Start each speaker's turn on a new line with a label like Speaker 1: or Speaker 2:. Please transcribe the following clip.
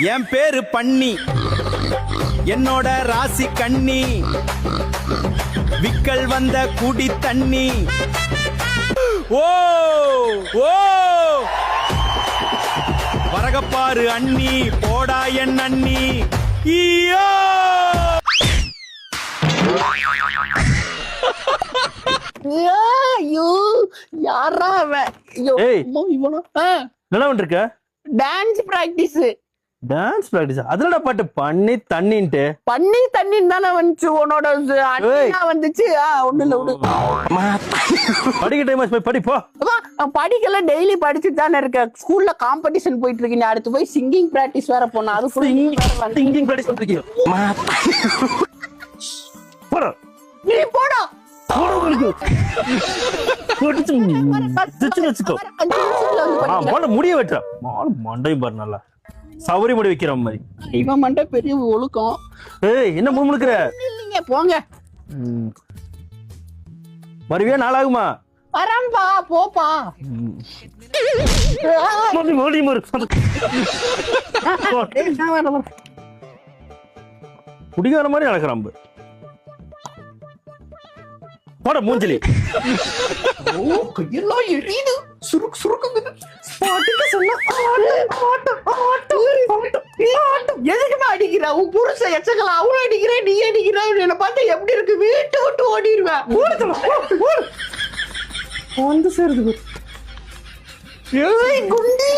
Speaker 1: என் பேரு பன்னி, என்னோட ராசி கண்ணி, விக்கல் வந்த குடி தண்ணி. ஓ ஓ வரகப்பாரு அண்ணி, போடா என் அண்ணி. ஈயோ
Speaker 2: யாரா அவன்?
Speaker 3: என்ன பண்ணிருக்க?
Speaker 2: Dance practice.
Speaker 3: Dance practice? அதுலடா பாட்டு பண்ணி தண்ணின்ட்டு.
Speaker 2: பண்ணி தண்ணின்னு தானே வந்துச்சு உன்னோட அண்ணா வந்துச்சு. ஒண்ணு இல்ல விடு.
Speaker 3: படிக்க டைம் போய் படி போ.
Speaker 2: படிக்கல, டெய்லி படிச்சுட்டு தானே இருக்க. ஸ்கூல்ல காம்படிஷன் போயிட்டு இருக்கு. நீ அடுத்து போய் சிங்கிங் பிராக்டிஸ் வேற போனா. அது
Speaker 3: சிங்கிங் பிராக்டிஸ் பண்றீங்க. போடா
Speaker 2: நீ போடா.
Speaker 3: முடிய வெட்டுற மண்டை பாரு, நல்லா சவரி முடி வைக்கிற மாதிரி.
Speaker 2: இவன் மண்டை பெரிய ஒழுக்கம்.
Speaker 3: ஏய் என்ன முழுக்கிற?
Speaker 2: இல்லைங்க போங்க.
Speaker 3: வருவியா? நாளாகுமா?
Speaker 2: வரம்பா, போப்பா.
Speaker 3: குடிகார மாதிரி நடக்கிறான் போட மூஞ்சலி.
Speaker 2: கையெல்லாம் எரியுது, சுருக்கு சுருக்குங்குது. எதுக்குமே அடிக்கிற? உன் புருஷ எச்சக்கல அவனும் அடிக்கிறேன், நீ அடிக்கிற. என்ன பார்த்தா எப்படி இருக்கு? வீட்டை விட்டு ஓடிடுவேன். வந்து சேருது. ஏய் குண்டி,